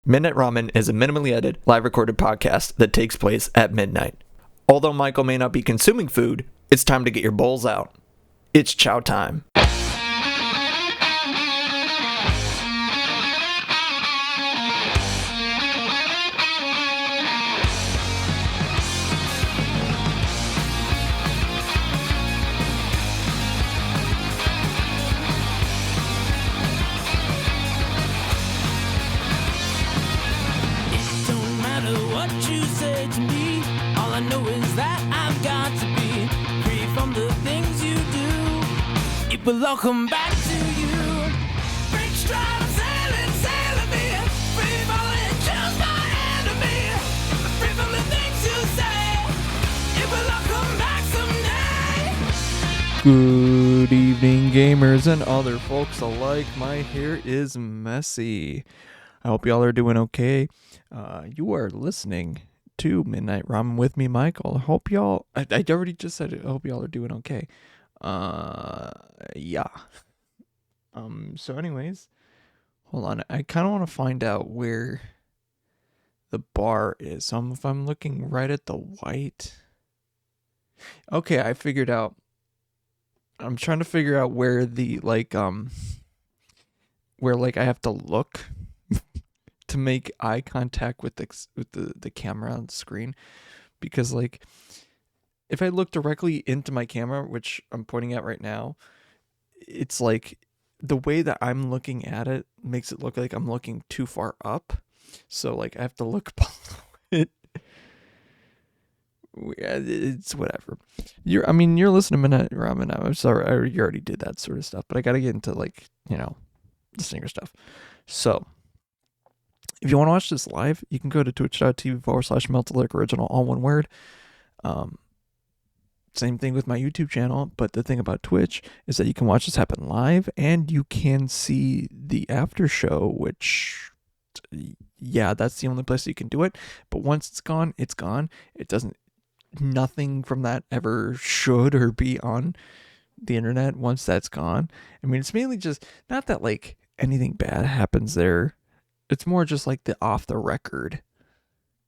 Midnight Ramen is a minimally edited, live recorded podcast that takes place at midnight. Although Michael may not be consuming food, it's time to get your bowls out. It's chow time. But welcome back to you. Break stride, sailing beer. Free falling, choose my enemy. Free from the things you say. It will all come back someday. Good evening, gamers and other folks alike. My hair is messy. I hope y'all are doing okay. You are listening to Midnight Ramen with me, Michael. I hope y'all, I already just said it. I hope y'all are doing okay. Yeah. So anyways, hold on. I kind of want to find out where the bar is. So if I'm looking right at the white. Okay, I figured out. I'm trying to figure out where the, where I have to look to make eye contact with the camera on the screen. Because if I look directly into my camera, which I'm pointing at right now, it's like the way that I'm looking at it makes it look like I'm looking too far up. So I have to look below it. It's whatever. You're listening to Midnight Ramen now. I'm sorry, you already did that sort of stuff, but I got to get into the singer stuff. So if you want to watch this live, you can go to twitch.tv/meltalickoriginal, all one word. Same thing with my YouTube channel, but the thing about Twitch is that you can watch this happen live and you can see the after show, which, yeah, that's the only place you can do it. But once it's gone, it's gone. Nothing from that ever should or be on the internet once that's gone. I mean, it's mainly just, not that anything bad happens there. It's more just the off the record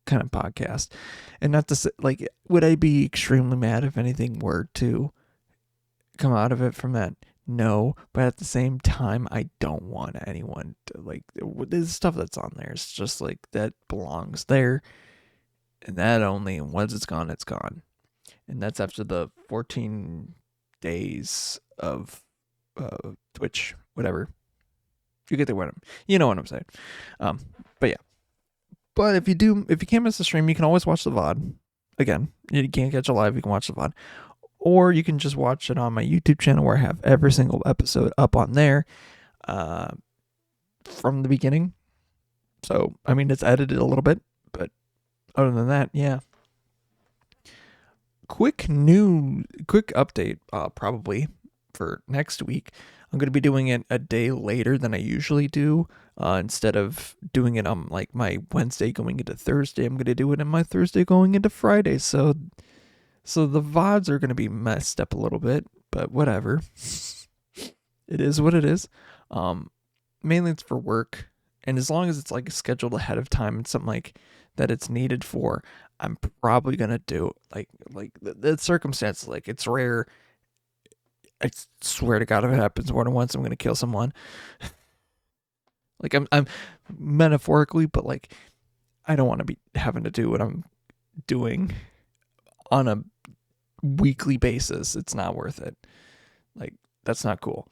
kind of podcast. And not to say, would I be extremely mad if anything were to come out of it from that? No, but at the same time, I don't want anyone to there's stuff that's on there. It's just that belongs there, and that only, once it's gone, it's gone. And that's after the 14 days of Twitch, whatever. You get the what you know what I'm saying. But yeah. But if you can't miss the stream, you can always watch the VOD. Again, you can't catch it live, you can watch the VOD. Or you can just watch it on my YouTube channel where I have every single episode up on there from the beginning. So, I mean, it's edited a little bit, but other than that, yeah. Quick update, probably for next week. I'm going to be doing it a day later than I usually do. Instead of doing it on my Wednesday going into Thursday, I'm going to do it on my Thursday going into Friday. So the VODs are going to be messed up a little bit, but whatever. It is what it is. Mainly it's for work. And as long as it's scheduled ahead of time and something that it's needed for, I'm probably going to do the circumstance. It's rare. I swear to God, if it happens more than once, I'm going to kill someone. I'm metaphorically, but I don't want to be having to do what I'm doing on a weekly basis. It's not worth it. That's not cool.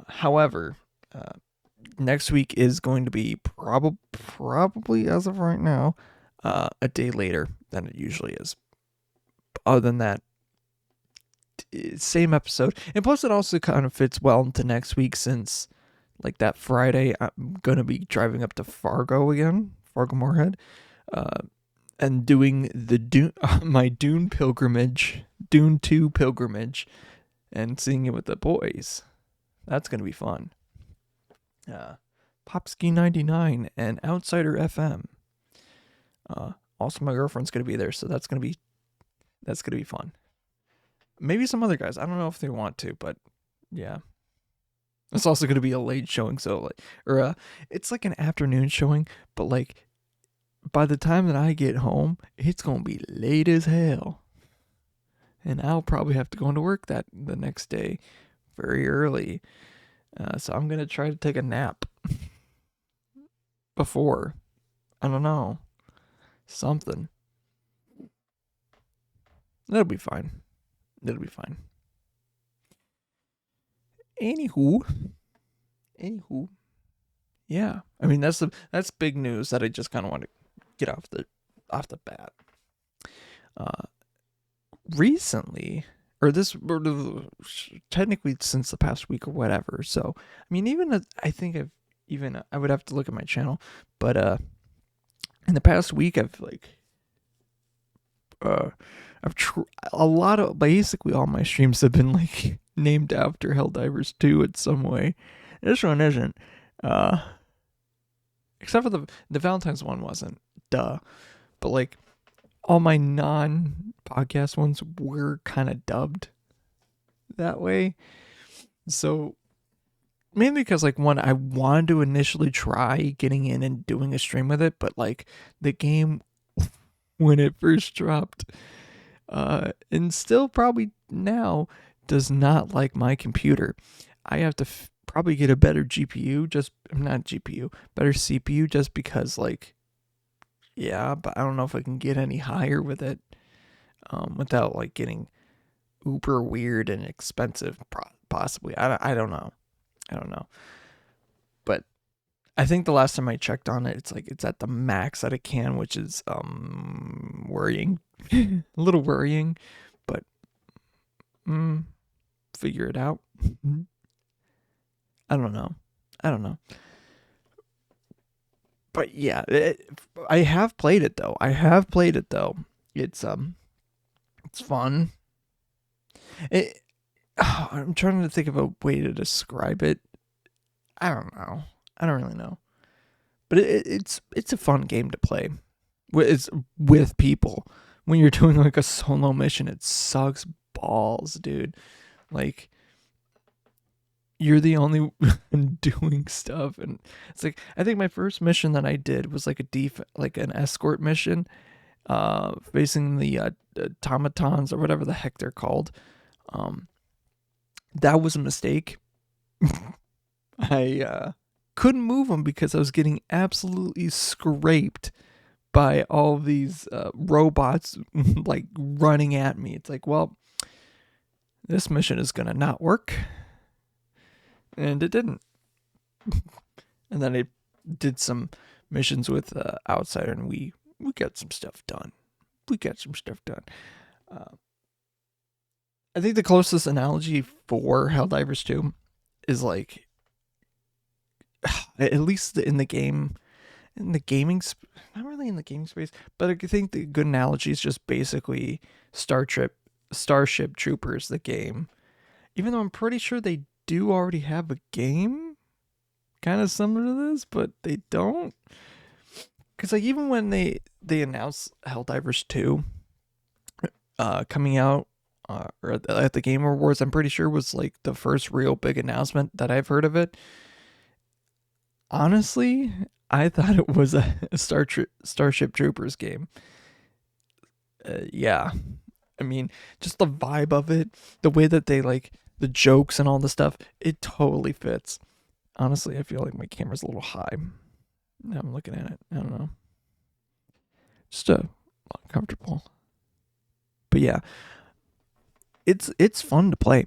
However, next week is going to be probably as of right now, a day later than it usually is. Other than that, same episode. And plus it also kind of fits well into next week since that Friday I'm going to be driving up to Fargo Moorhead, and doing the my Dune 2 pilgrimage and seeing it with the boys. That's going to be fun. Popski 99 and Outsider FM. Also my girlfriend's going to be there, so that's going to be fun. Maybe some other guys. I don't know if they want to, but yeah. It's also going to be a late showing, so like, or it's like an afternoon showing, but like by the time that I get home, it's going to be late as hell, and I'll probably have to go into work that the next day very early. So I'm gonna try to take a nap before. I don't know, something. That'll be fine. It'll be fine. Anywho, anywho, yeah. I mean that's big news that I just kind of want to get off the bat. Uh, Recently, or technically since the past week or whatever. So I mean, I think I would have to look at my channel, but in the past week I've like uh a lot of basically all my streams have been like named after Helldivers 2 in some way. This one isn't. Uh Except for the Valentine's one wasn't. Duh. But like all my non podcast ones were kind of dubbed that way. So mainly because like one, I wanted to initially try getting in and doing a stream with it, but like the game when it first dropped, and still probably now does not like my computer. I have to probably get a better GPU, just not GPU, better CPU, just because like, yeah, but I don't know if I can get any higher with it, without like getting uber weird and expensive. Possibly, I don't know, I don't know, but I think the last time I checked on it, it's at the max that it can, which is worrying, a little worrying, but figure it out. I don't know. I don't know. But yeah, I have played it though. It's fun. It, I'm trying to think of a way to describe it. I don't know. I don't really know. But it's a fun game to play. It's with people. When you're doing like a solo mission, it sucks balls, dude. Like you're the only one doing stuff, and it's like I think my first mission that I did was like like an escort mission, facing the automatons or whatever the heck they're called. That was a mistake. I couldn't move them because I was getting absolutely scraped by all these robots like running at me. It's like, well, this mission is gonna not work, and it didn't. And then I did some missions with Outsider, and we got some stuff done. I think the closest analogy for Helldivers 2 is like, at least in the game, in the gaming, not really in the gaming space, but I think the good analogy is just basically Starship Troopers, the game. Even though I'm pretty sure they do already have a game kind of similar to this, but they don't. Because like even when they announced Helldivers 2 coming out, or at the Game Awards, I'm pretty sure was like the first real big announcement that I've heard of it. Honestly, I thought it was a Starship Troopers game. Yeah, I mean, just the vibe of it, the way that they like the jokes and all the stuff, it totally fits. Honestly, I feel like my camera's a little high. Now I'm looking at it. I don't know. Just uncomfortable. But yeah, it's fun to play.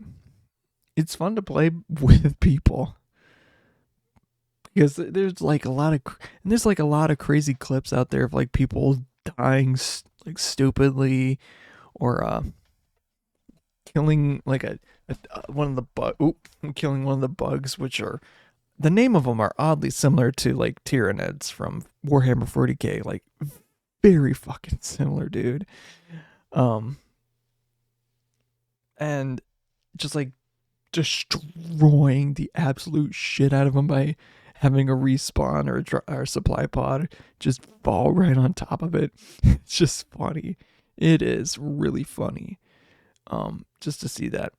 It's fun to play with people because there's like a lot of crazy clips out there of like people dying like stupidly, or killing like one of the killing one of the bugs, which are, the name of them are oddly similar to like Tyranids from Warhammer 40k, like very fucking similar, dude. And just like destroying the absolute shit out of them by having a respawn or a supply pod just fall right on top of it. It's just funny. It is really funny. Just to see that.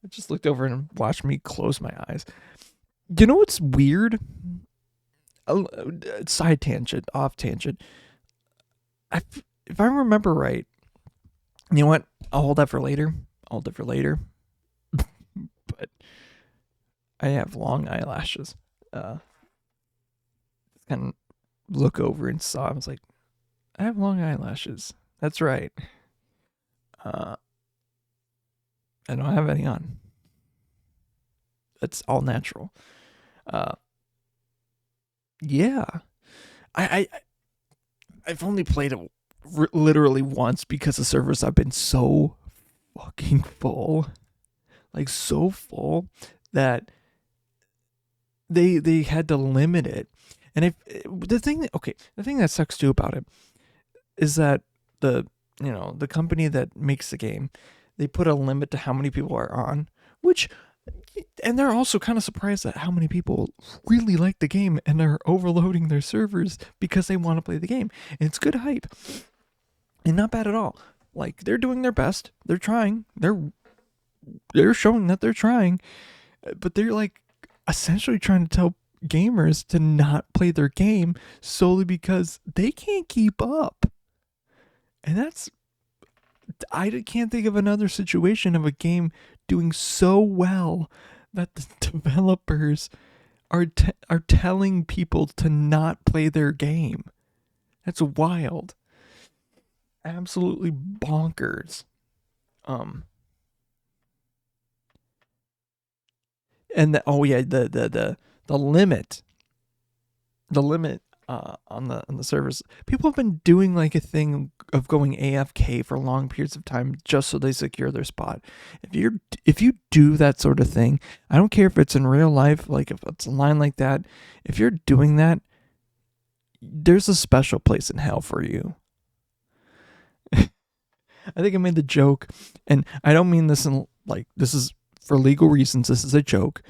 I just looked over and watched me close my eyes. You know what's weird? Side tangent, off tangent. I, if I remember right, you know what? I'll hold that for later. I'll hold it for later. But I have long eyelashes. Kind of look over and saw. I was like, I have long eyelashes. That's right. Uh, I don't have any on. It's all natural. Uh, yeah. I I've only played it literally once because the servers have been so fucking full, like so full that they had to limit it. And if the thing that sucks too about it is that the company that makes the game, they put a limit to how many people are on, which and they're also kind of surprised at how many people really like the game and are overloading their servers because they want to play the game. And it's good hype. And not bad at all. Like they're doing their best. They're trying. They're showing that they're trying. But they're like essentially trying to tell gamers to not play their game solely because they can't keep up. And I can't think of another situation of a game doing so well that the developers are telling people to not play their game. That's wild. Absolutely bonkers. Um and the limit on the servers. People have been doing like a thing of going AFK for long periods of time just so they secure their spot. If you do that sort of thing, I don't care if it's in real life, like if it's online like that. If you're doing that, there's a special place in hell for you. I think I made the joke, and I don't mean this in like this is for legal reasons. This is a joke.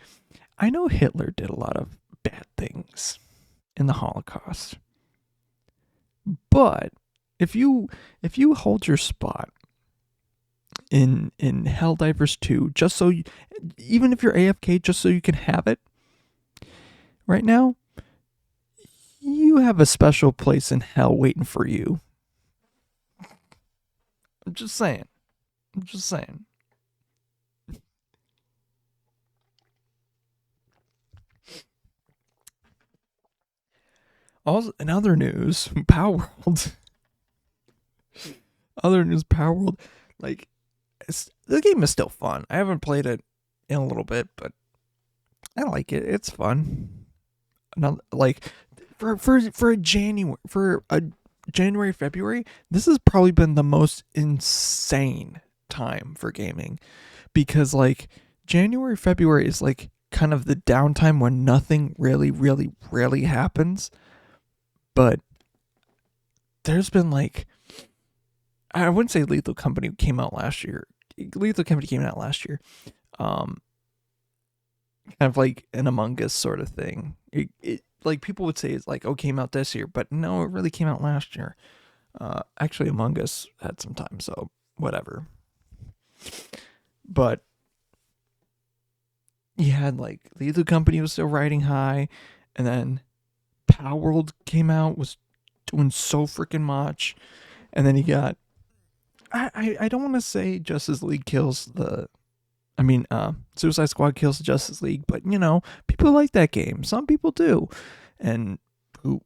I know Hitler did a lot of bad things in the Holocaust. But if you hold your spot in Helldivers 2 just so even if you're AFK just so you can have it right now, you have a special place in hell waiting for you. I'm just saying. I'm just saying. Also, in other news, Power World. Power World. Like, the game is still fun. I haven't played it in a little bit, but I like it. It's fun. Another, like, for a January February, this has probably been the most insane time for gaming because like January February is like kind of the downtime when nothing really happens, but there's been like I wouldn't say Lethal Company came out last year. Lethal Company came out last year. Kind of like an Among Us sort of thing. It like people would say it's like, oh, came out this year, but no, it really came out last year. Actually, Among Us had some time, so whatever. But you had like Lethal Company was still riding high, and then Power World came out, was doing so freaking much, and then you got I don't want to say Justice League kills the Suicide Squad kills the Justice League, but people like that game. Some people do, and who's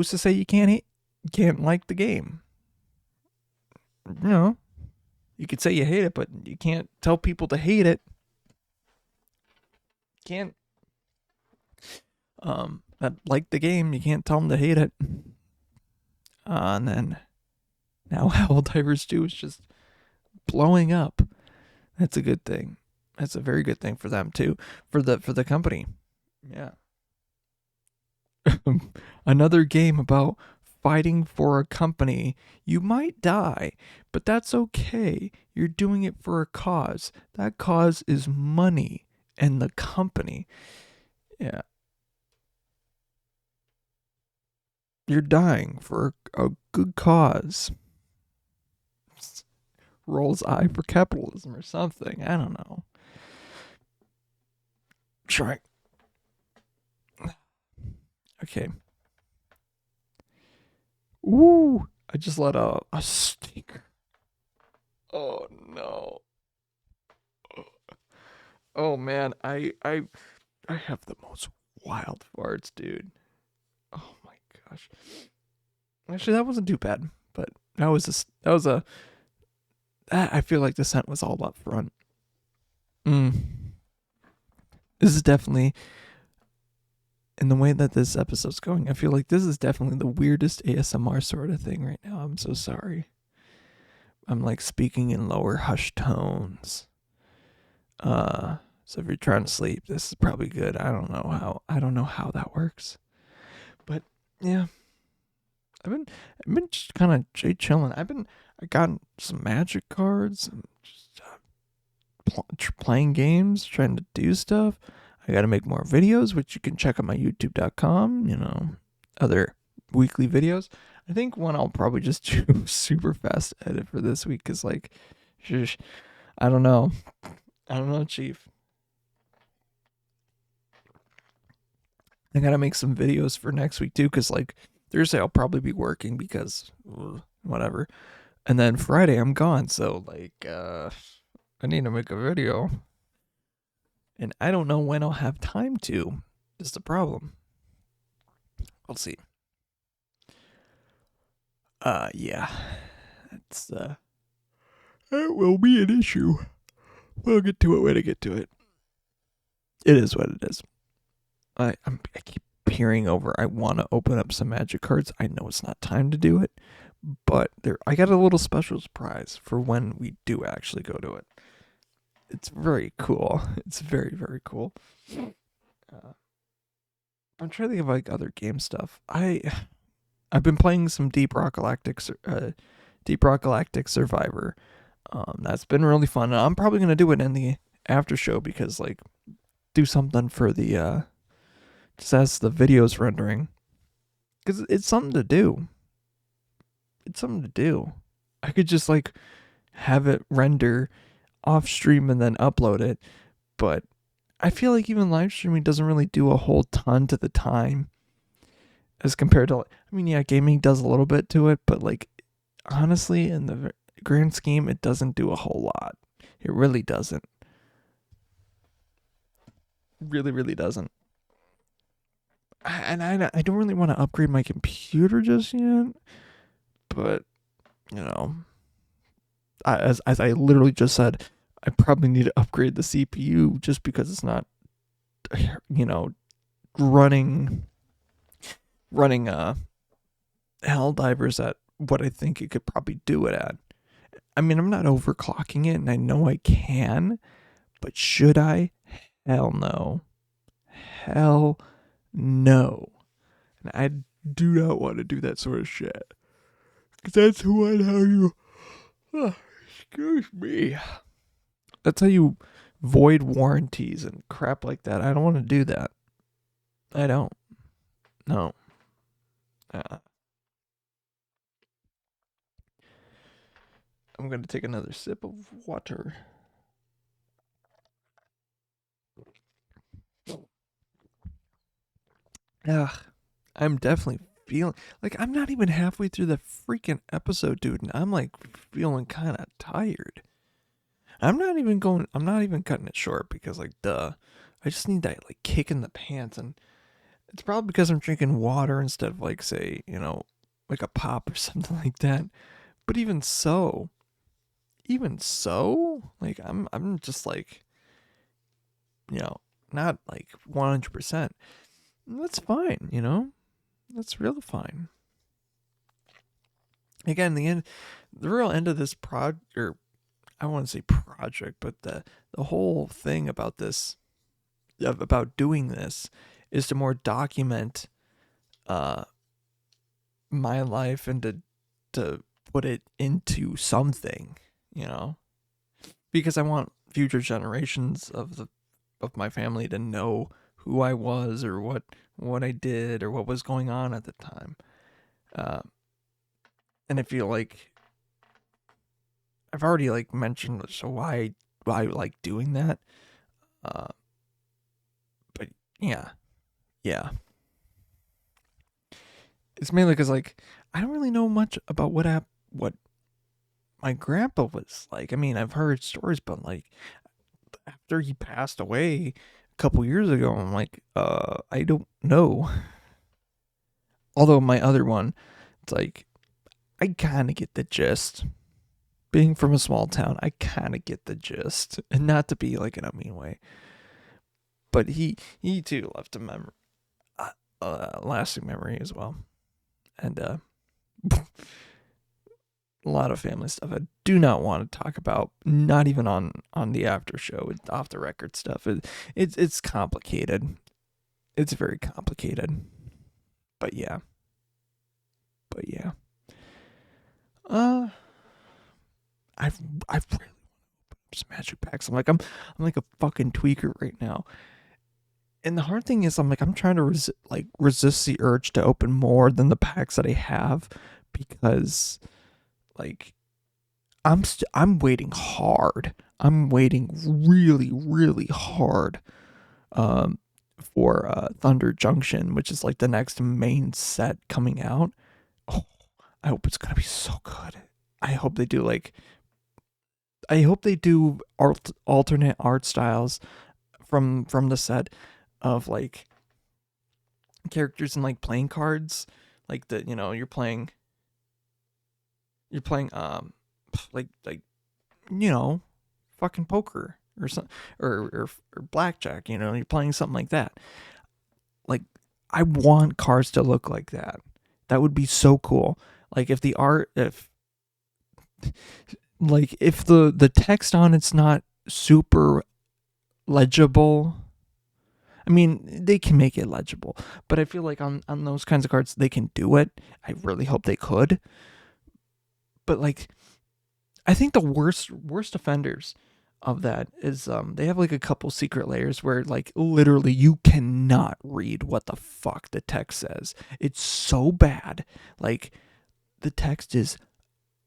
to say you can't like the game? You could say you hate it, but you can't tell people to hate it. Can't that like the game, you can't tell them to hate it. And then now Helldivers 2 is just blowing up. That's a good thing. That's a very good thing for them too, for the company. Yeah. Another game about fighting for a company. You might die, but that's okay. You're doing it for a cause. That cause is money and the company. Yeah. You're dying for a good cause. rolls I for capitalism or something. I don't know. Try. Okay. Ooh, I just let out a stinker. Oh no. Oh man, I have the most wild farts, dude. Oh my gosh. Actually, that wasn't too bad, but that was a. I feel like the scent was all up front. Mm. This is definitely, in the way that this episode's going, I feel like this is definitely the weirdest ASMR sort of thing right now. I'm so sorry. I'm like speaking in lower hushed tones. So if you're trying to sleep, this is probably good. I don't know how that works. But yeah, I've been just kind of chilling. I got some magic cards and just playing games, trying to do stuff. I got to make more videos, which you can check out my youtube.com, other weekly videos. I think one I'll probably just do super fast edit for this week is like, shush, I don't know. I don't know, Chief. I got to make some videos for next week too, because like Thursday I'll probably be working because whatever. And then Friday I'm gone. So like, I need to make a video. And I don't know when I'll have time to. Is the problem. We'll see. Yeah. It's it will be an issue. We'll get to it when I get to it. It is what it is. I keep peering over. I want to open up some magic cards. I know it's not time to do it, but I got a little special surprise for when we do actually go to it. It's very cool. It's very, very cool. I'm trying to think of like other game stuff. I've been playing some Deep Rock Galactic Survivor. That's been really fun. And I'm probably gonna do it in the after show because like do something for the just as the videos rendering because it's something to do. It's something to do. I could just like have it render off stream and then upload it, but I feel like even live streaming doesn't really do a whole ton to the time as compared to, I mean, yeah, gaming does a little bit to it, but like honestly, in the grand scheme, it doesn't do a whole lot. It really doesn't. Really, really doesn't. I don't really want to upgrade my computer just yet, but you know, as I literally just said, I probably need to upgrade the CPU just because it's not, you know, running Helldivers at what I think it could probably do it at. I mean, I'm not overclocking it, and I know I can, but should I? Hell no. Hell no. And I do not want to do that sort of shit. Because that's what how you. Oh, excuse me. That's how you void warranties and crap like that. I don't want to do that. I don't. No. I'm going to take another sip of water. Ugh. I'm definitely feeling like I'm not even halfway through the freaking episode, dude, and I'm like feeling kind of tired. I'm not even cutting it short because like duh. I just need that like kick in the pants, and it's probably because I'm drinking water instead of like say, like a pop or something like that. But even so, like I'm just like, not like 100%. That's fine. That's real fine. Again, the real end of this or I want to say project, but the whole thing about this, about doing this, is to more document uh my life and to put it into something, because I want future generations of my family to know who I was or what I did or what was going on at the time. And I feel like I've already like mentioned so why I like doing that. Uh, but yeah, yeah. It's mainly because like I don't really know much about what my grandpa was like. I mean, I've heard stories, but like after he passed away a couple years ago, I'm like, I don't know. Although my other one, it's like I kind of get the gist. Being from a small town, I kind of get the gist, and not to be like in a mean way, but he too left a lasting memory as well, and a lot of family stuff I do not want to talk about. Not even on the after show, off the record stuff. It's complicated. It's very complicated. But yeah, but yeah. Uh, I've really some magic packs. I'm like a fucking tweaker right now. And the hard thing is, I'm like I'm trying to resist the urge to open more than the packs that I have because like I'm waiting hard. I'm waiting really really hard um for Thunder Junction, which is like the next main set coming out. Oh, I hope it's gonna be so good. I hope they do like I hope they do alternate art styles from the set of like characters and like playing cards, like the you're playing like you know fucking poker or something or blackjack. You're playing something like that. Like I want cards to look like that. That would be so cool. Like if the text on it's not super legible. I mean, they can make it legible, but I feel like on those kinds of cards they can do it. I really hope they could. But like I think the worst offenders of that is they have like a couple secret layers where like literally you cannot read what the fuck the text says. It's so bad. Like the text is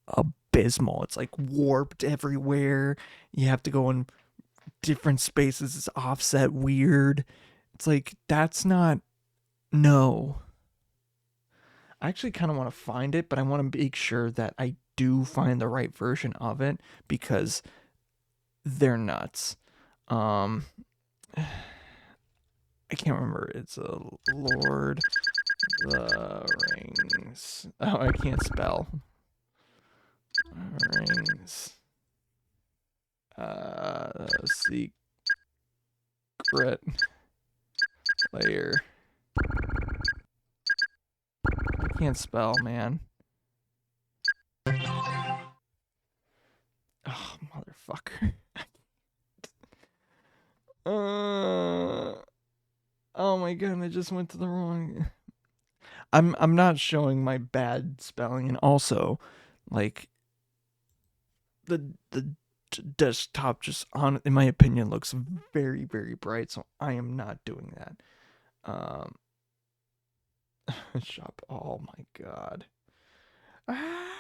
abysmal. It's like warped everywhere. You have to go in different spaces. It's offset weird. It's like that's not no. I actually kind of want to find it, but I want to make sure that I do find the right version of it because they're nuts. Um, I can't remember. It's a Lord the Rings. Oh, I can't spell. Rings. Secret layer. I can't spell, man. Oh, motherfucker. Oh my god, I just went to the wrong. I'm not showing my bad spelling, and also, like the desktop just on in my opinion looks very very bright, so I am not doing that. Um, shop. Oh my god. Ah,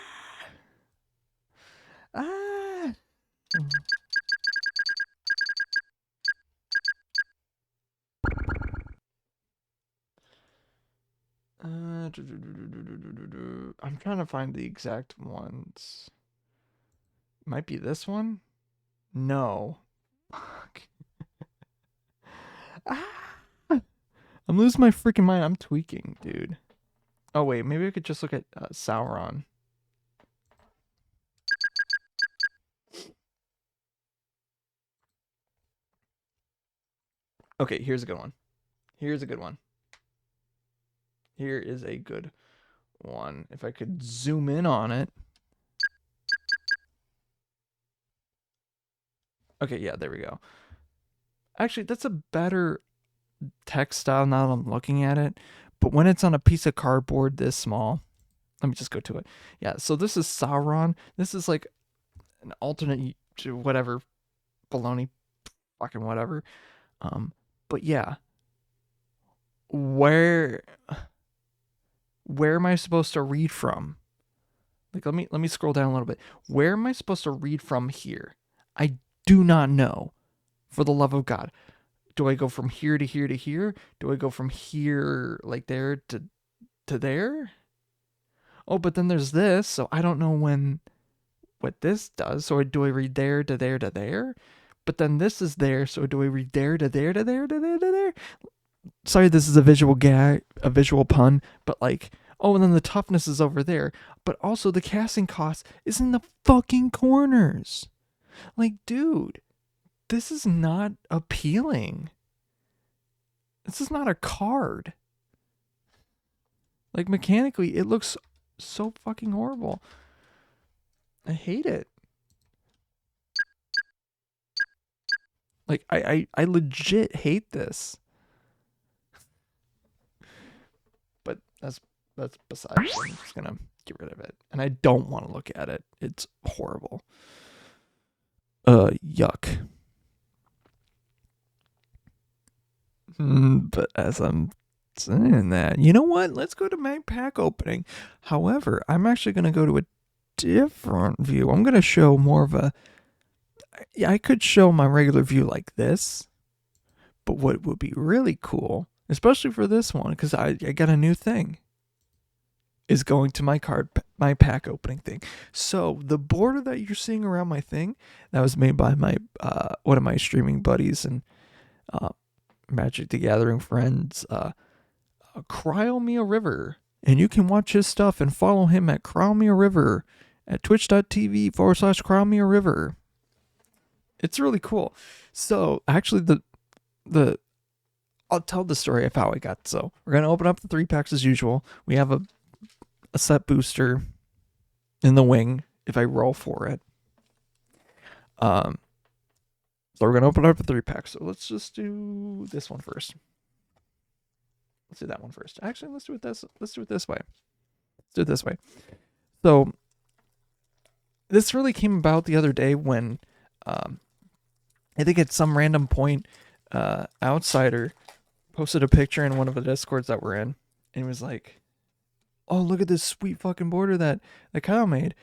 ah. I'm trying to find the exact ones. Might be this one. No. Fuck. Ah. I'm losing my freaking mind. I'm tweaking, dude. Oh wait, maybe I could just look at Sauron. Okay, here's a good one. Here's a good one. Here is a good one. If I could zoom in on it. Okay, yeah, there we go. Actually, that's a better text style now that I'm looking at it. But when it's on a piece of cardboard this small, let me just go to it. Yeah, so this is Sauron. This is like an alternate to whatever baloney, fucking whatever. But yeah, where where am I supposed to read from? Like let me scroll down a little bit. Where am I supposed to read from here? I do not know. For the love of God. Do I go from here to here to here? Do I go from here like there to there? Oh, but then there's this, so I don't know what this does. So do I read there to there to there? But then this is there, so do I read there to there to there to there to there? Sorry, this is a visual gag, a visual pun, but like, oh, and then the toughness is over there, but also the casting cost is in the fucking corners. Like, dude, this is not appealing. This is not a card. Like, mechanically, it looks so fucking horrible. I hate it. Like, I legit hate this. But that's besides. I'm just gonna get rid of it, and I don't want to look at it. It's horrible. Yuck. But as I'm saying that, you know what? Let's go to my pack opening. However, I'm actually gonna go to a different view. I'm gonna show more of a. Yeah, I could show my regular view like this, but what would be really cool, especially for this one, because I got a new thing, is going to my pack opening thing. So the border that you're seeing around my thing, that was made by my one of my streaming buddies and Magic the Gathering friends, Cryomia River, and you can watch his stuff and follow him at Cryomia River at twitch.tv/Cryomia River. It's really cool. So actually, the I'll tell the story of how I got. So we're gonna open up the 3 packs as usual. We have a set booster in the wing if I roll for it. So we're gonna open up the 3 packs. So let's just do this one first. Let's do that one first. Actually, let's do it this. Let's do it this way. Let's do it this way. So this really came about the other day when I think at some random point, Outsider posted a picture in one of the Discords that we're in, and he was like, "Oh, look at this sweet fucking border that Kyle made,"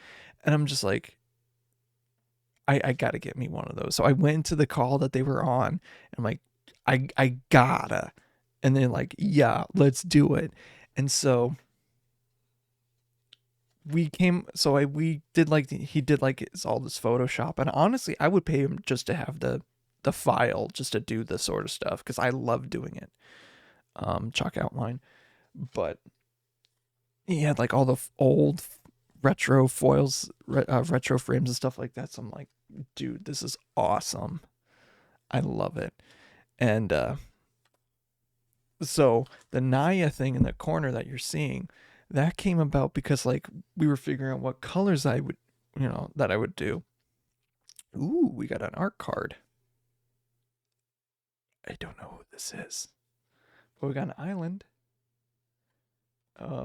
and I'm just like, I gotta get me one of those. So I went to the call that they were on, and I'm like, I gotta, and they're like, yeah, let's do it, and so we did like he did like all this Photoshop, and honestly, I would pay him just to have the file, just to do this sort of stuff, because I love doing it. Chalk outline, but he had like all the old retro foils, retro frames and stuff like that. So I'm like, dude, this is awesome. I love it. And so the Naya thing in the corner that you're seeing, that came about because like we were figuring out what colors I would, that I would do. Ooh, we got an art card. I don't know who this is, but we got an island.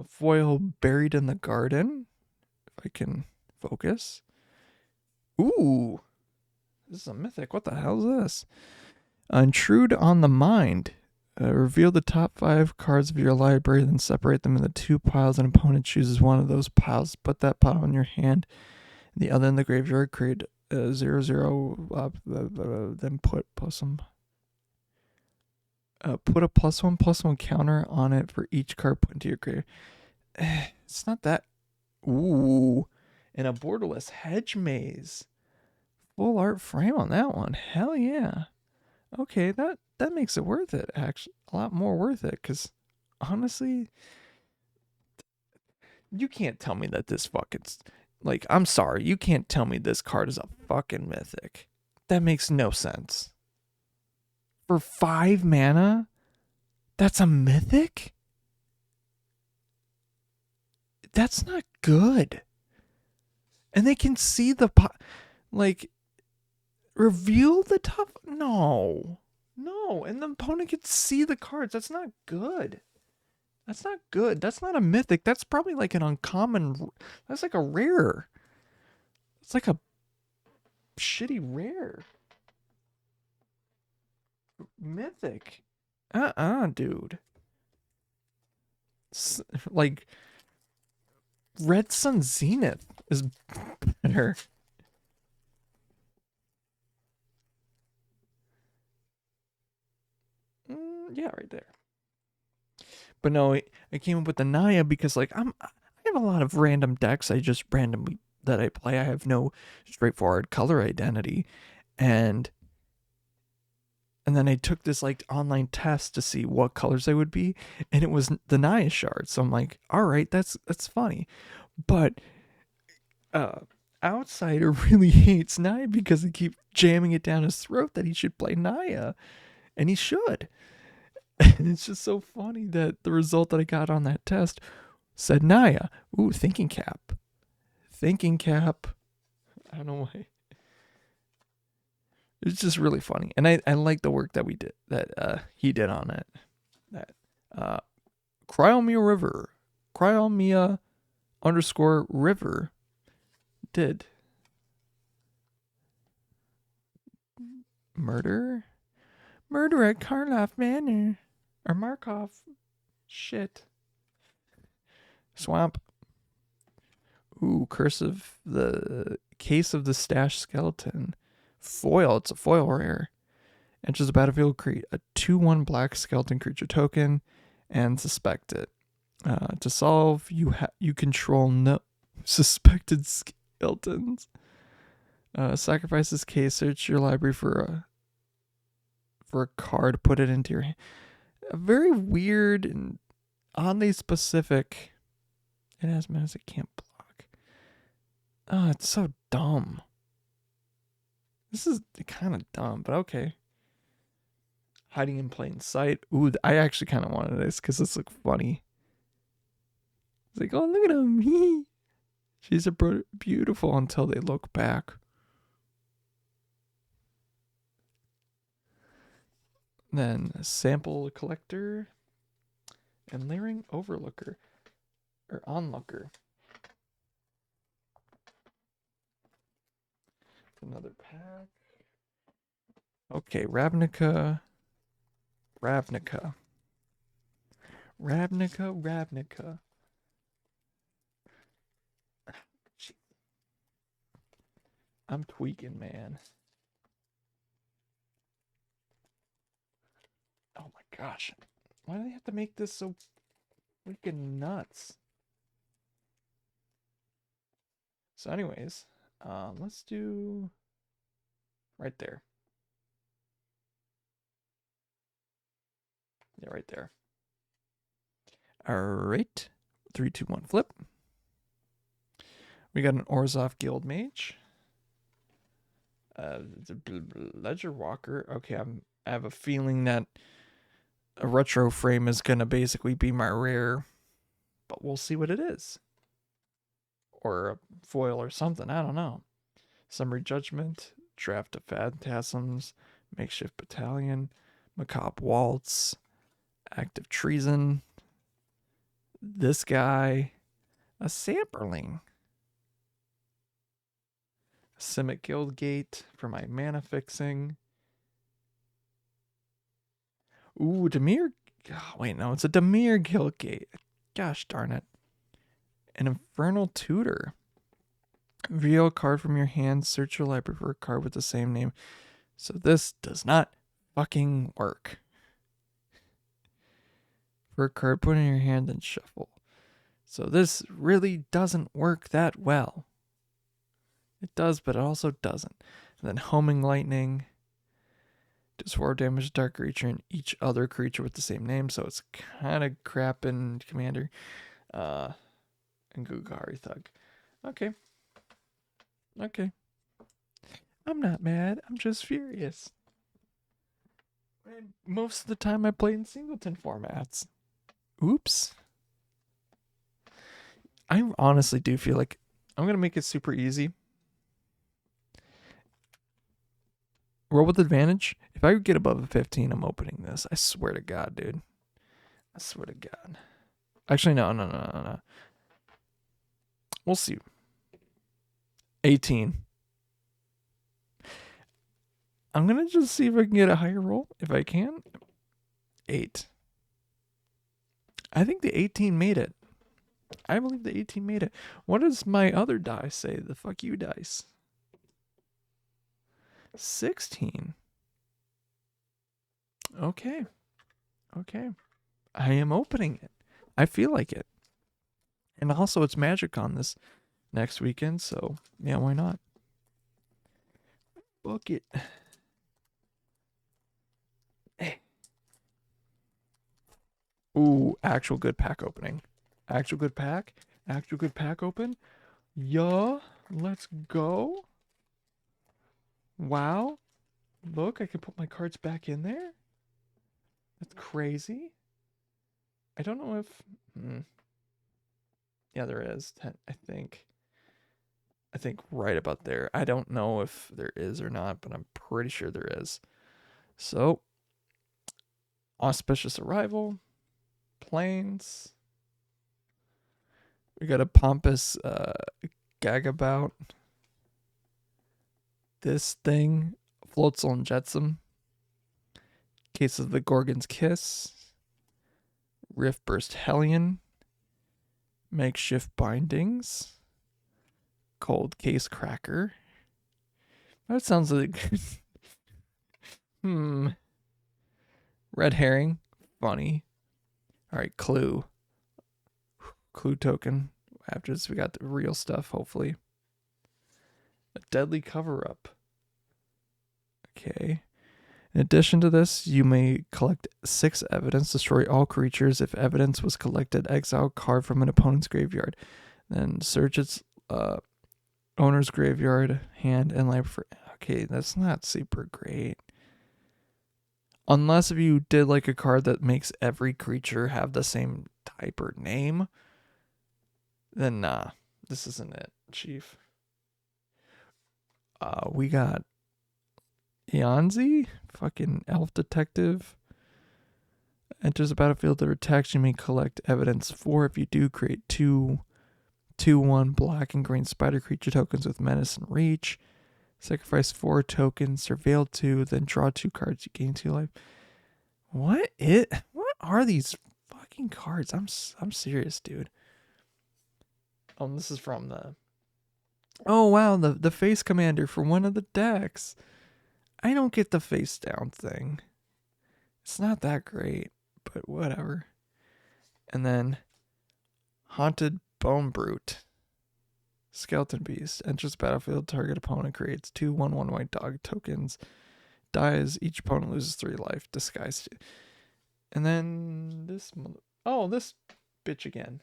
Foil Buried in the Garden. If I can focus. Ooh, this is a mythic. What the hell is this? Intrude on the Mind. Reveal the top 5 cards of your library, then separate them into 2 piles. An opponent chooses one of those piles. Put that pile in your hand. The other in the graveyard. Create 0/0. Then put +1. Put a +1/+1 counter on it for each card put into your graveyard. It's not that. Ooh, and a borderless hedge maze. Full art frame on that one. Hell yeah. Okay, that makes it worth it. Actually, a lot more worth it. Because honestly, you can't tell me that this fucking, like, I'm sorry, you can't tell me this card is a fucking mythic. That makes no sense. For 5 mana, that's a mythic? That's not good. And they can see the like, reveal the top. No, and the opponent can see the cards. That's not good. That's not good. That's not a mythic. That's probably like an uncommon. That's like a rare. It's like a shitty rare. Mythic. Dude. Like, Red Sun Zenith is better. Yeah, right there. But no, I came up with the Naya because like I have a lot of random decks I just randomly that I play. I have no straightforward color identity, and then I took this like online test to see what colors they would be, and it was the Naya shard. So I'm like, all right, that's funny, but uh, Outsider really hates Naya because they keep jamming it down his throat that he should play Naya, and he should. And it's just so funny that the result that I got on that test said Naya. Ooh, thinking cap. Thinking cap. I don't know why. It's just really funny. And I like the work that we did, that he did on it. That Cryomia River. Cryomia underscore River did. Murder? Murder at Karloff Manor. Or Markov. Shit. Swamp. Ooh, Curse of the Case of the Stash Skeleton. Foil. It's a foil rare. Enters the battlefield, create a 2/1 black skeleton creature token and suspect it. To solve, you control no suspected skeletons. Sacrifice this case, search your library for a card, put it into your hand. A very weird and oddly specific. It has menace it can't block. Oh, it's so dumb. This is kind of dumb, but okay. Hiding in plain sight. Ooh, I actually kind of wanted this because this looks funny. It's like, oh, look at him. She's beautiful until they look back. Then sample collector and layering overlooker or onlooker. Another pack. Okay, Ravnica. I'm tweaking, man. Oh my gosh. Why do they have to make this so freaking nuts? So anyways, let's do right there. Yeah, right there. All right. 3, 2, 1, flip. We got an Orzhov Guild Mage. Ledger Walker. Okay, I have a feeling that a retro frame is gonna basically be my rare, but we'll see what it is. Or a foil or something. I don't know. Summary Judgment, Draft of Phantasms, Makeshift Battalion, Macabre Waltz, Active Treason, this guy, a Samplerling, Simic Guildgate for my mana fixing. Ooh, Dimir. Oh, wait, no, it's a Dimir Guildgate. Gosh darn it. An Infernal Tutor. Reveal a card from your hand, search your library for a card with the same name. So this does not fucking work. For a card, put in your hand and shuffle. So this really doesn't work that well. It does, but it also doesn't. And then Homing Lightning. Does 4 damage to target creature and each other creature with the same name. So it's kind of crap in Commander. And Gugari Thug. Okay. I'm not mad. I'm just furious. And most of the time I play in singleton formats. Oops. I honestly do feel like I'm going to make it super easy. Roll with advantage. If I get above a 15, I'm opening this. I swear to God, dude. I swear to God. Actually, no. We'll see. 18. I'm going to just see if I can get a higher roll. If I can. 8. I think the 18 made it. I believe the 18 made it. What does my other die say? The fuck you dice. 16. Okay. Okay. I am opening it. I feel like it. And also, it's Magic on this next weekend, so yeah, why not? Book it. Hey. Ooh, actual good pack opening. Actual good pack. Actual good pack open. Yeah, let's go. Wow. Look, I can put my cards back in there. That's crazy. I don't know if. Yeah, there is. I think. I think right about there. I don't know if there is or not, but I'm pretty sure there is. So, auspicious arrival, planes. We got a pompous gag about. This thing, Floatzel and Jetsam. Case of the Gorgon's Kiss. Rift Burst Hellion. Makeshift Bindings. Cold Case Cracker. That sounds like. Red Herring. Funny. Alright, Clue. Clue token. After this, we got the real stuff, hopefully. A Deadly Cover Up. Okay. In addition to this, you may collect 6 evidence, destroy all creatures. If evidence was collected, exile a card from an opponent's graveyard. Then search its owner's graveyard, hand, and library for. Okay, that's not super great. Unless if you did like a card that makes every creature have the same type or name, then nah, this isn't it, Chief. We got Yanzi, fucking elf detective. Enters the battlefield that attacks. You may collect evidence 4. If you do, create 2/1 black and green spider creature tokens with menace and reach. Sacrifice 4 tokens, surveil 2, then draw 2 cards. You gain 2 life. What are these fucking cards? I'm serious, dude. This is from the. Oh wow, the face commander for one of the decks. I don't get the face down thing. It's not that great, but whatever. And then Haunted Bone Brute. Skeleton Beast. Enters the battlefield. Target opponent creates 2/1/1 white dog tokens. Dies. Each opponent loses 3 life. Disguised. And then this. This bitch again.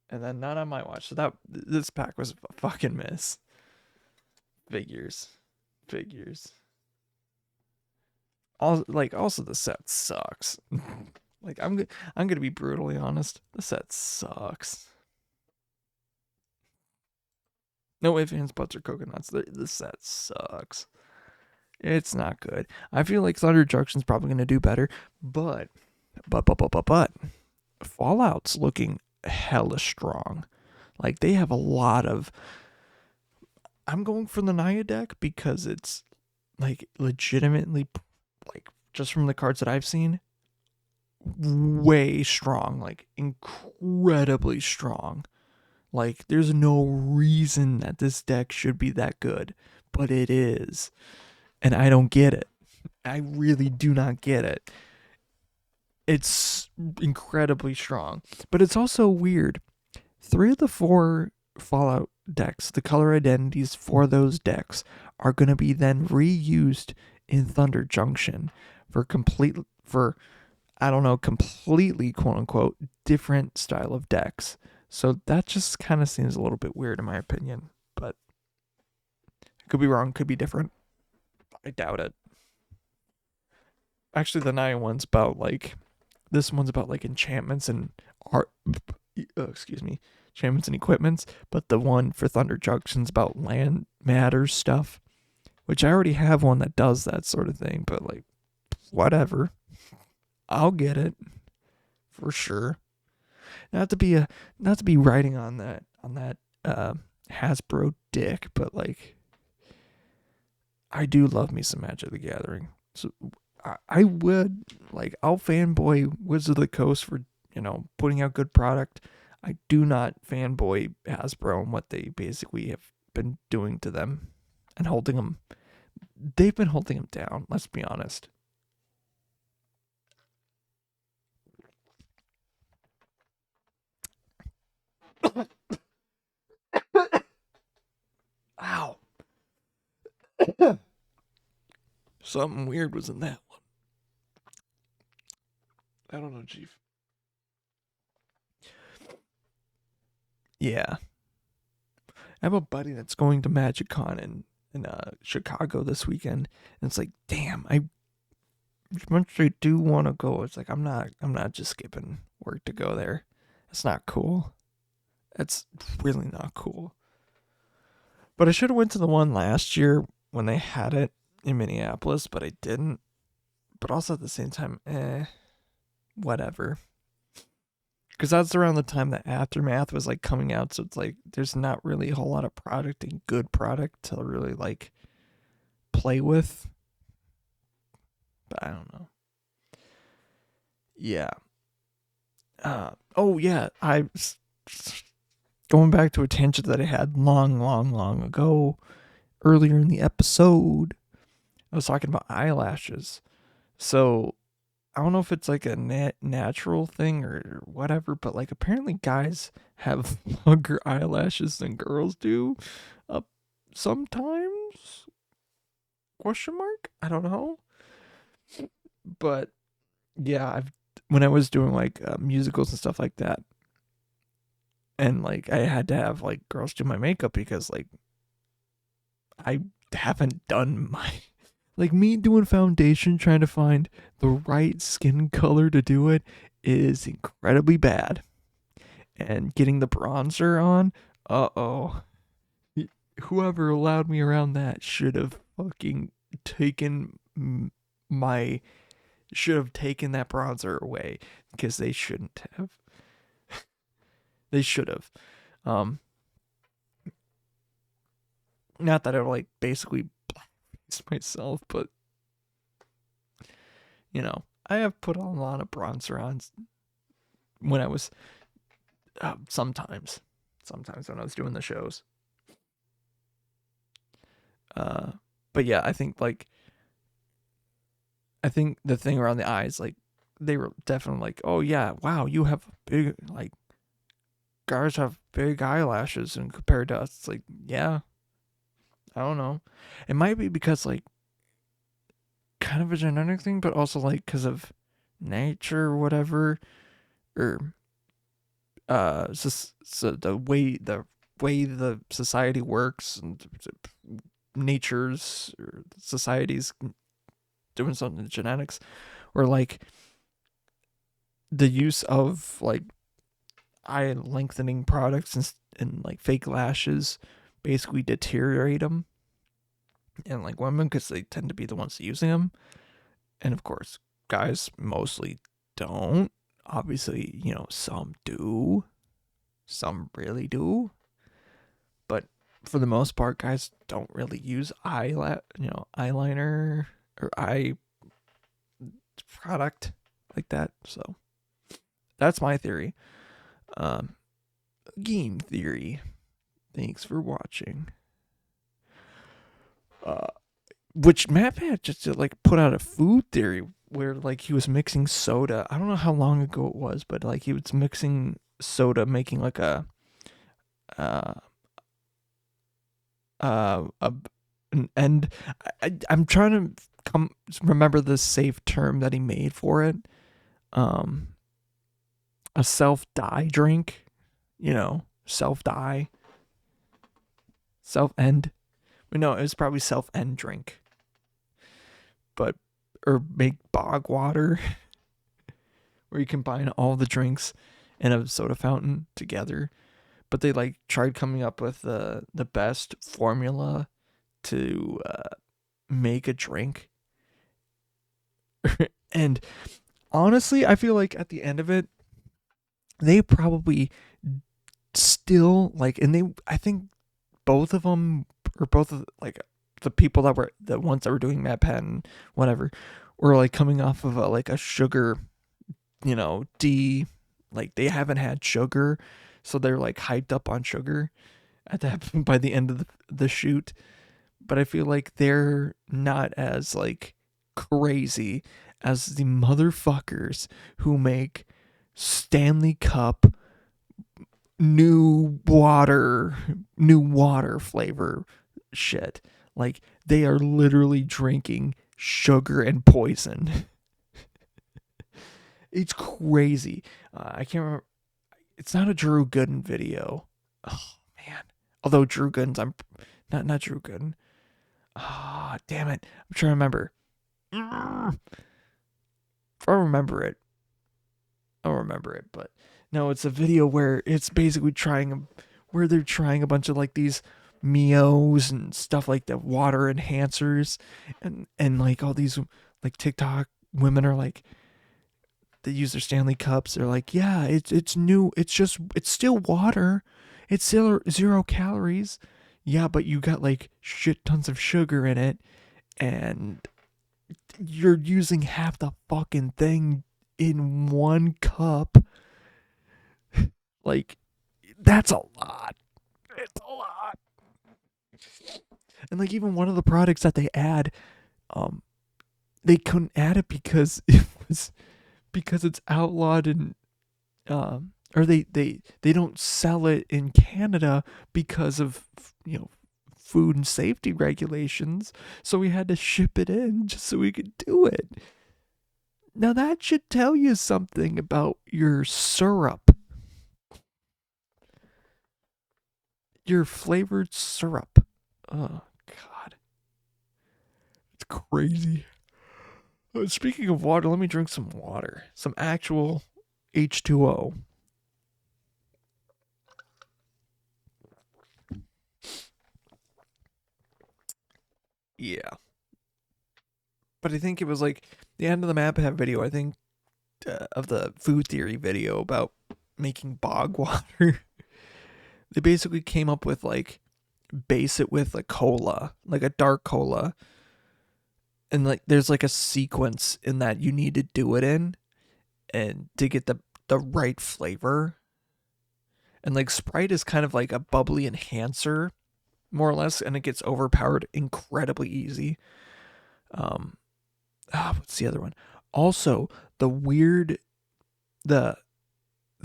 And then not on my watch. So this pack was a fucking miss. Figures. Also the set sucks. Like I'm gonna be brutally honest. The set sucks. No ifs, ands, buts, or coconuts. The set sucks. It's not good. I feel like Thunder Junction's probably gonna do better, but Fallout's looking hella strong. Like they have a lot of. I'm going for the Naya deck because it's like legitimately, like just from the cards that I've seen, way strong, like incredibly strong. Like there's no reason that this deck should be that good, but it is. And I don't get it. I really do not get it. It's incredibly strong, but it's also weird. 3 of the 4 Fallout decks, the color identities for those decks are going to be then reused in Thunder Junction completely quote unquote different style of decks. So that just kind of seems a little bit weird in my opinion, but I could be wrong, could be different. I doubt it. Actually, the Naya one's about like this one's about like enchantments and art. Enchantments and equipments, but the one for Thunder Junction's about land matters stuff, which I already have one that does that sort of thing, but like whatever. I'll get it for sure. Not to be writing on that Hasbro dick, but like I do love me some Magic the Gathering. So I would like I'll fanboy Wizard of the Coast for putting out good product. I do not fanboy Hasbro and what they basically have been doing to them and holding them. They've been holding them down. Let's be honest. Ow. Something weird was in that one. I don't know, Chief. Yeah. I have a buddy that's going to MagicCon in Chicago this weekend, and it's like, damn, I eventually do want to go. It's like I'm not just skipping work to go there. It's not cool. It's really not cool. But I should have went to the one last year when they had it in Minneapolis, but I didn't. But also at the same time, whatever. Because that's around the time that Aftermath was like coming out, so it's like there's not really a whole lot of product and good product to really like play with. But I don't know. Yeah. Oh yeah, going back to a tangent that I had long ago earlier in the episode. I was talking about eyelashes. So I don't know if it's like a natural thing or whatever, but like apparently guys have longer eyelashes than girls do. Uh, Sometimes? Question mark? I don't know. But yeah, I've when I was doing like musicals and stuff like that, and like I had to have like girls do my makeup because like I haven't done my like me doing foundation trying to find the right skin color to do it is incredibly bad. And getting the bronzer on, uh-oh. Whoever allowed me around that should have fucking taken my should have taken that bronzer away because they shouldn't have. They should have. Um Not that I like basically myself, but I have put a lot of bronzer on when I was sometimes when I was doing the shows. Uh, but yeah, I think the thing around the eyes, like they were definitely like, oh yeah, wow, you have big like guys have big eyelashes, and compared to us, it's like yeah, I don't know. It might be because like kind of a genetic thing, but also like because of nature or whatever, or so the way the society works and nature's or society's doing something to genetics, or like the use of like eye lengthening products and like fake lashes basically deteriorate them, and like women because they tend to be the ones using them, and of course guys mostly don't. Obviously, some do, some really do, but for the most part, guys don't really use eyeliner or eye product like that. So that's my theory. Um, Game theory. Thanks for watching. Which Matt had just like put out a food theory where like he was mixing soda. I don't know how long ago it was, but like he was mixing soda, making like uh a and I'm trying to remember the safe term that he made for it. Um, a self dye drink, self dye, self end. No, it was probably self end drink, but or make bog water, where you combine all the drinks in a soda fountain together. But they like tried coming up with the best formula to make a drink. And honestly, I feel like at the end of it, they probably still like, and I think both of them, or both of like the people that were the ones that were doing Mad Pen, whatever, were like coming off of like a sugar, D, like they haven't had sugar so they're like hyped up on sugar at that by the end of the shoot. But I feel like they're not as like crazy as the motherfuckers who make Stanley Cup new water flavor shit. Like they are literally drinking sugar and poison. It's crazy. I can't remember. It's not a Drew Gooden video. Oh man. Although Drew Gooden's, I'm not Drew Gooden. Ah, oh, damn it. I'm trying to remember. If I remember it, I'll remember it. But no, it's a video where it's basically where they're trying a bunch of like these Mios and stuff like that, water enhancers, and like all these like TikTok women are like, they use their Stanley cups. They're like, yeah, it's new. It's still water. It's still 0 calories. Yeah, but you got like shit tons of sugar in it, and you're using half the fucking thing in one cup. Like, that's a lot. It's a lot. And like even one of the products that they add, um, they couldn't add it because it's outlawed in or they don't sell it in Canada because of food and safety regulations. So we had to ship it in just so we could do it. Now that should tell you something about your syrup. Your flavored syrup. Oh god. It's crazy. Speaking of water, let me drink some water. Some actual H2O. Yeah. But I think it was like the end of the map have video, I think, of the food theory video about making bog water. They basically came up with like, base it with a cola, like a dark cola. And like there's like a sequence in that you need to do it in and to get the right flavor. And like Sprite is kind of like a bubbly enhancer, more or less, and it gets overpowered incredibly easy. What's the other one? Also, the the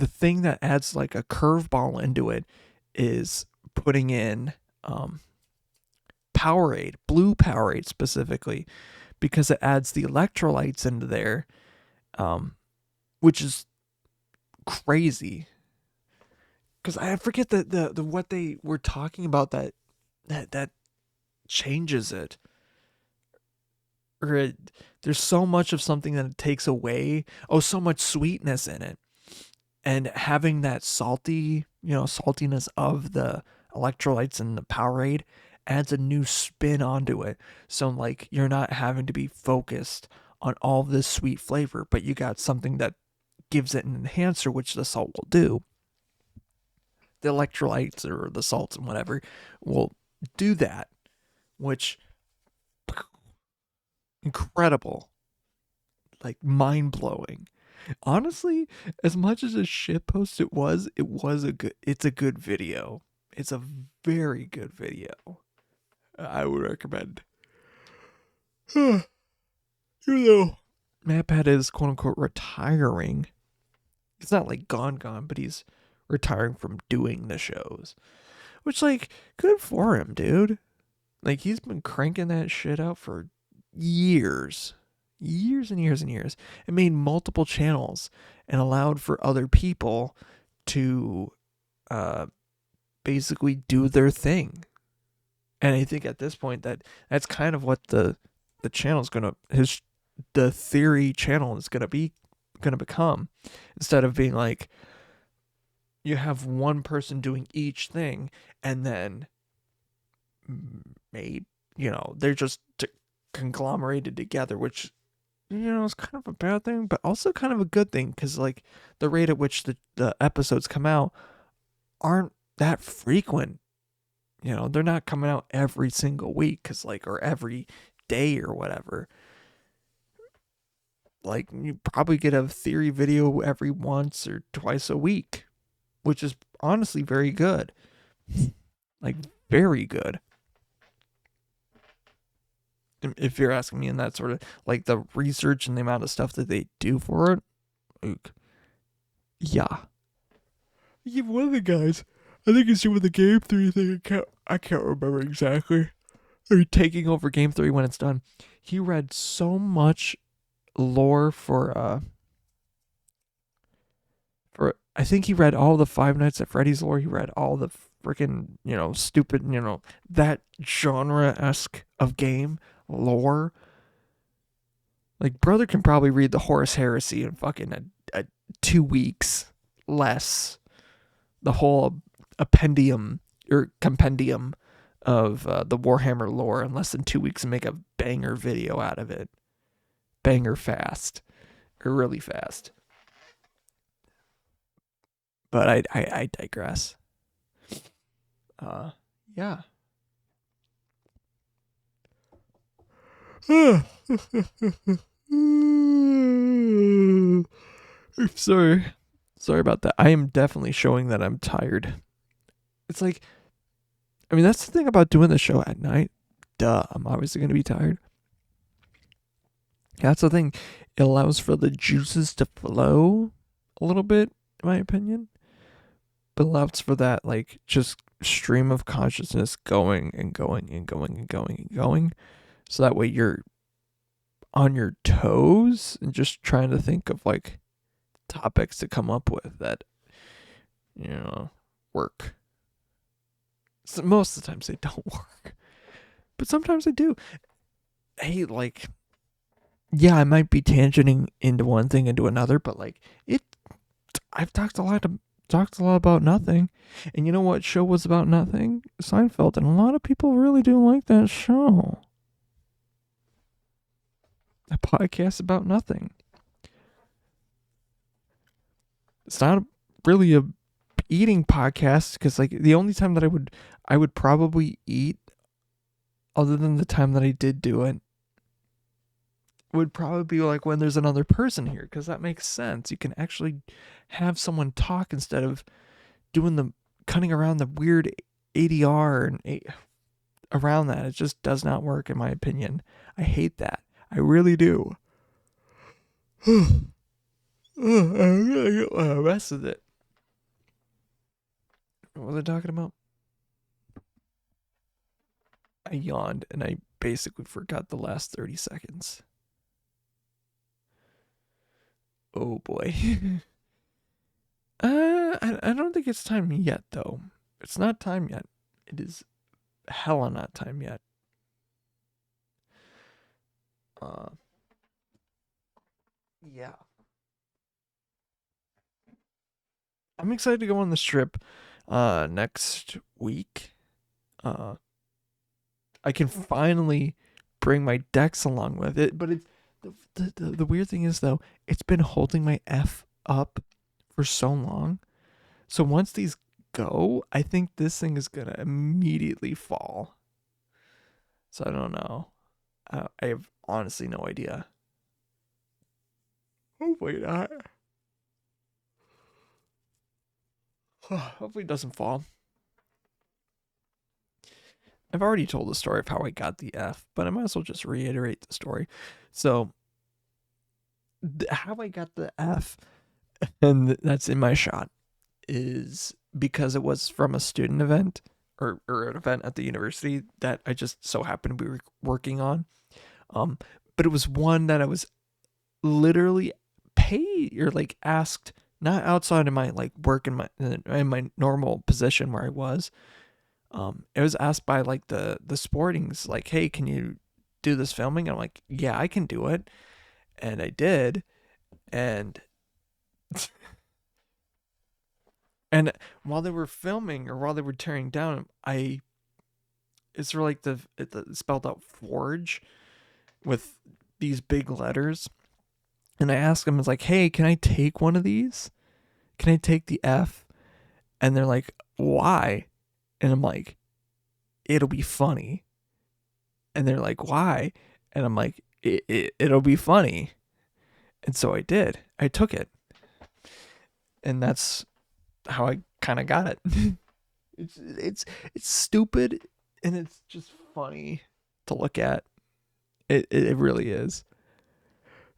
thing that adds like a curveball into it is putting in Powerade, blue Powerade specifically, because it adds the electrolytes into there, which is crazy. Because I forget the what they were talking about that changes it. Or there's so much of something that it takes away. Oh, so much sweetness in it, and having that saltiness of the electrolytes and the Powerade adds a new spin onto it. So like you're not having to be focused on all this sweet flavor, but you got something that gives it an enhancer, which the salt will do. The electrolytes or the salts and whatever will do that, which incredible, like mind blowing. Honestly, as much as a shit post it's a good video. It's a very good video. I would recommend. Even though MatPat is quote unquote retiring, it's not like gone, but he's retiring from doing the shows. Which, like, good for him, dude. Like, he's been cranking that shit out for years. Years and years and years. It made multiple channels and allowed for other people to basically do their thing. And I think at this point that's kind of what the channel's gonna the theory channel is gonna become. Instead of being like you have one person doing each thing and then maybe they're just conglomerated together, which is kind of a bad thing, but also kind of a good thing, because like the rate at which the episodes come out aren't that frequent. They're not coming out every single week, or every day or whatever. Like, you probably get a theory video every once or twice a week. which is honestly very good. Like, very good. If you're asking me, in that sort of, like, the research and the amount of stuff that they do for it, like, yeah. Even one of the guys, I think he's doing the Game 3 thing. I can't remember exactly. Or taking over Game 3 when it's done. He read so much lore for I think he read all the Five Nights at Freddy's lore. He read all the freaking, stupid, that genre-esque of game lore. Like, brother can probably read the Horus Heresy in fucking a 2 weeks less. The whole appendium or compendium of the Warhammer lore in less than 2 weeks and make a banger video out of it. Banger fast. Or really fast. But I digress. Yeah. Sorry. Sorry about that. I am definitely showing that I'm tired. It's like, I mean, that's the thing about doing the show at night. Duh, I'm obviously going to be tired. That's the thing. It allows for the juices to flow a little bit, in my opinion. But allows for that, like, just stream of consciousness going and going and going and going and going. So that way you're on your toes and just trying to think of, like, topics to come up with that, work. So most of the times they don't work. But sometimes they do. Hey, like, yeah, I might be tangenting into one thing into another, but like I've talked a lot about nothing. And you know what show was about nothing? Seinfeld, and a lot of people really do like that show. A podcast about nothing. It's not really a eating podcast, because like the only time that I would probably eat, other than the time that I did do it, would probably be like when there's another person here, because that makes sense. You can actually have someone talk instead of doing the cutting around the weird ADR and around that. It just does not work, in my opinion. I hate that. I really do. I really get the rest of it. What was I talking about? I yawned and I basically forgot the last 30 seconds. Oh boy. I don't think it's time yet, though. It's not time yet. It is hella not time yet. Yeah. I'm excited to go on this trip next week. I can finally bring my decks along with it, but it's the weird thing is, though, it's been holding my F up for so long. So once these go, I think this thing is gonna immediately fall. So I don't know. I have honestly no idea. Hopefully not. Hopefully it doesn't fall. I've already told the story of how I got the F, but I might as well just reiterate the story. So, how I got the F, and that's in my shot, is because it was from a student event, or an event at the university that I just so happened to be working on. But it was one that I was literally paid or like asked, not outside of my like work in my normal position where I was. It was asked by like the sportings, like, hey, can you do this filming? And I'm like, yeah, I can do it. And I did. And and while they were filming, or while they were tearing down, it's like it's spelled out Forge with these big letters. And I asked them, it's like, hey, can I take one of these? Can I take the F? And they're like, why? And I'm like, it'll be funny. And they're like, why? And I'm like, it'll be funny. And so I did. I took it. And that's how I kind of got it. It's stupid and it's just funny to look at. It really is.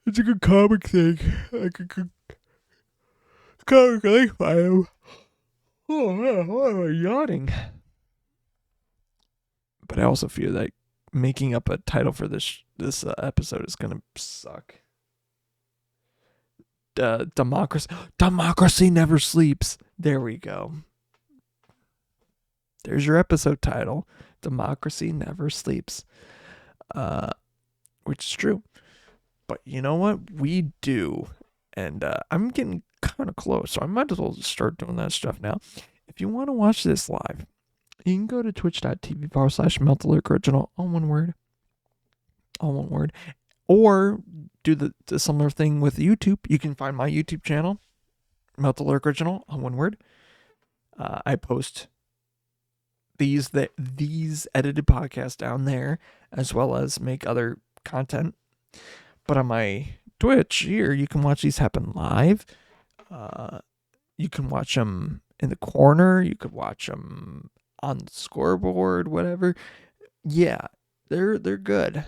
It's a good comic thing. Like a good comic thing. Oh man, why am I yawning? But I also feel like making up a title for this episode is gonna suck. Democracy never sleeps. There we go. There's your episode title. Democracy never sleeps. Which is true. But you know what? We do. And I'm getting kind of close, so I might as well just start doing that stuff now. If you want to watch this live, you can go to twitch.tv/MeltAlertOriginal, all one word. All one word. Or do the similar thing with YouTube. You can find my YouTube channel, MeltAlertOriginal, all one word. I post these edited podcasts down there, as well as make other content. But on my Twitch here, you can watch these happen live. You can watch them in the corner. You could watch them on the scoreboard, whatever. Yeah, they're good.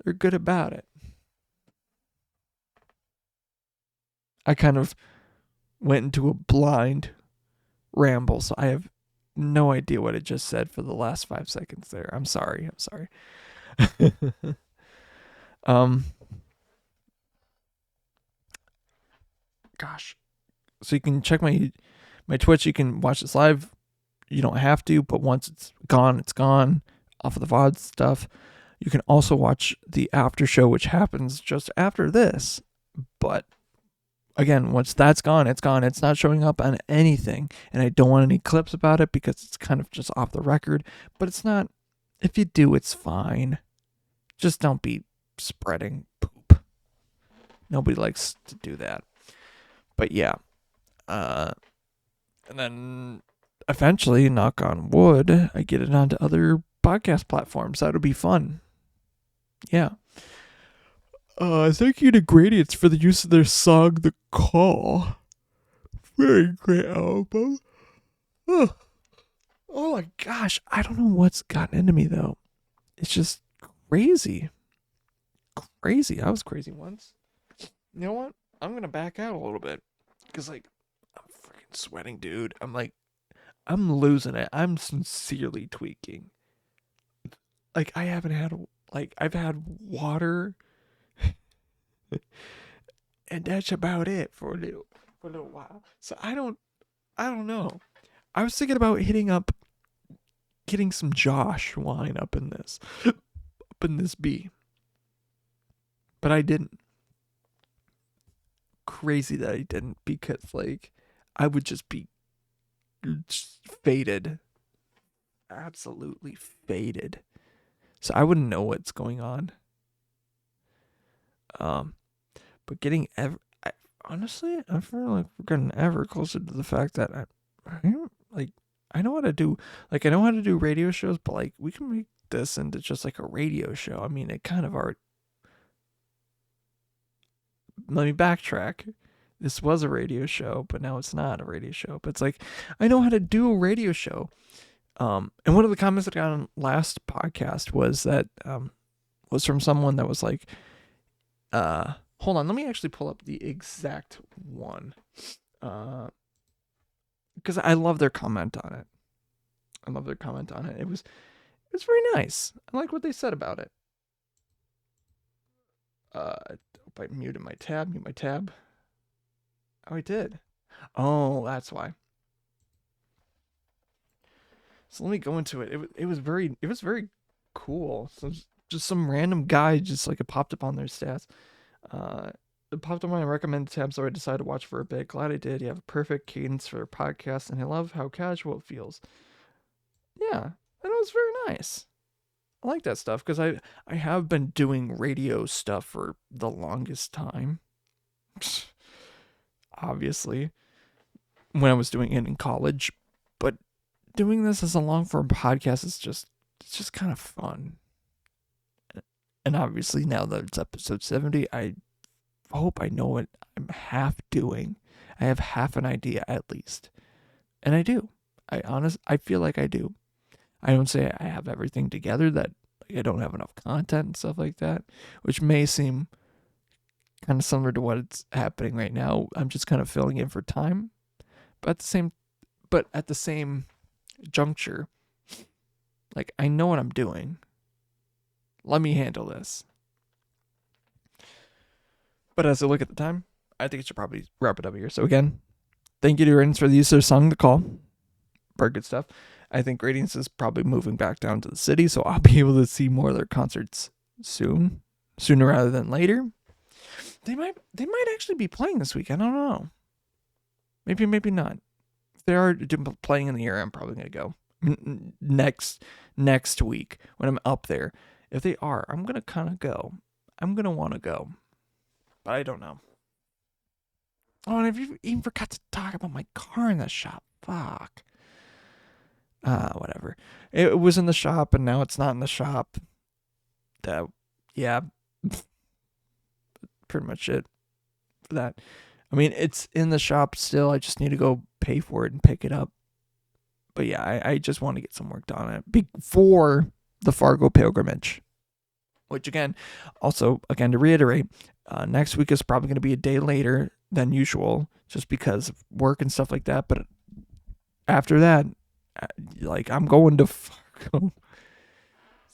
They're good about it. I kind of went into a blind ramble, so I have no idea what I just said for the last 5 seconds there. I'm sorry. Gosh. So you can check my Twitch. You can watch this live. You don't have to, but once it's gone, it's gone off of the VOD stuff. You can also watch the after show, which happens just after this. But again, once that's gone, it's gone. It's not showing up on anything. And I don't want any clips about it because it's kind of just off the record. But it's not. If you do, it's fine. Just don't be spreading poop. Nobody likes to do that. But yeah. And then eventually, knock on wood, I get it onto other podcast platforms. That'll be fun. Yeah. Thank you to Gradients for the use of their song The Call. Very great album. Oh my gosh. I don't know what's gotten into me though. It's just crazy. Crazy. I was crazy once. You know what? I'm gonna back out a little bit. Because I'm freaking sweating, dude. I'm losing it. I'm sincerely tweaking. I've had water, and that's about it for a little while. So I don't know. I was thinking about getting some Josh wine up in this bee, but I didn't. Crazy that I didn't, because I would just be faded, absolutely faded. So I wouldn't know what's going on. But getting honestly, I feel like we're getting ever closer to the fact that I know how to do radio shows, but we can make this into just a radio show. I mean, it kind of already. Let me backtrack. This was a radio show, but now it's not a radio show. But it's I know how to do a radio show. And one of the comments that I got on last podcast was that was from someone that was hold on, let me actually pull up the exact one. Because I love their comment on it. It was very nice. I like what they said about it. I muted my tab. Mute my tab. Oh, I did. Oh, that's why. So let me go into it. It was very cool. So just some random guy it popped up on their stats. It popped up on my recommended tab, so I decided to watch for a bit. Glad I did. You have a perfect cadence for a podcast, and I love how casual it feels. Yeah, and it was very nice. I like that stuff because I have been doing radio stuff for the longest time. Obviously, when I was doing it in college, but doing this as a long form podcast is just kind of fun. And obviously now that it's episode 70, I hope I know what I'm half doing. I have half an idea at least And I do. I feel like I do. I don't say I have everything together, that I don't have enough content and stuff like that, which may seem kind of similar to what's happening right now. I'm just kind of filling in for time. But at the same juncture, like, I know what I'm doing. Let me handle this. But as I look at the time, I think it should probably wrap it up here. So again, thank you to Radiance for the use of their song, The Call. Very good stuff. I think Radiance is probably moving back down to the city, so I'll be able to see more of their concerts sooner rather than later. They might actually be playing this week. I don't know. Maybe not. If they are playing in the area, I'm probably gonna go next week when I'm up there. If they are, I'm gonna kind of go. I'm gonna want to go, but I don't know. Oh, and I even forgot to talk about my car in the shop. Fuck. Whatever. It was in the shop and now it's not in the shop. Yeah. Pretty much it for that. I mean, it's in the shop still. I just need to go pay for it and pick it up. But yeah, I just want to get some work done on it before the Fargo pilgrimage. Which again, to reiterate, next week is probably going to be a day later than usual, just because of work and stuff like that. But after that, like, I'm going to Fargo.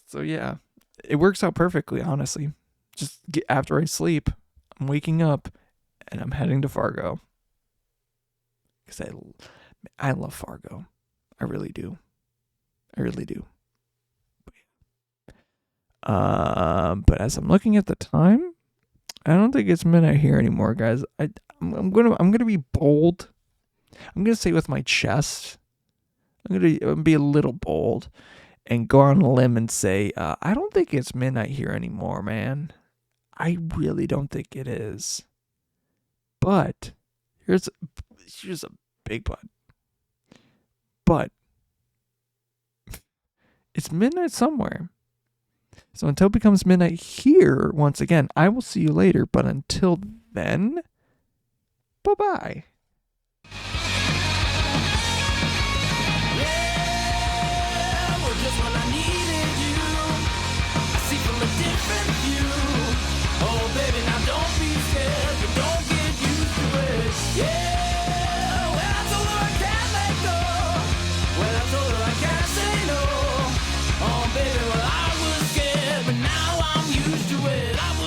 So yeah, it works out perfectly, honestly. Just after I sleep, I'm waking up and I'm heading to Fargo. Because I love Fargo. I really do. But as I'm looking at the time, I don't think it's midnight here anymore, guys. I'm gonna be bold. I'm gonna say with my chest. I'm gonna be a little bold and go on a limb and say, I don't think it's midnight here anymore, man. I really don't think it is. But here's a big but. But it's midnight somewhere. So until it becomes midnight here, once again, I will see you later. But until then, bye-bye.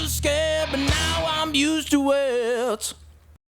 Scared, but now I'm used to it.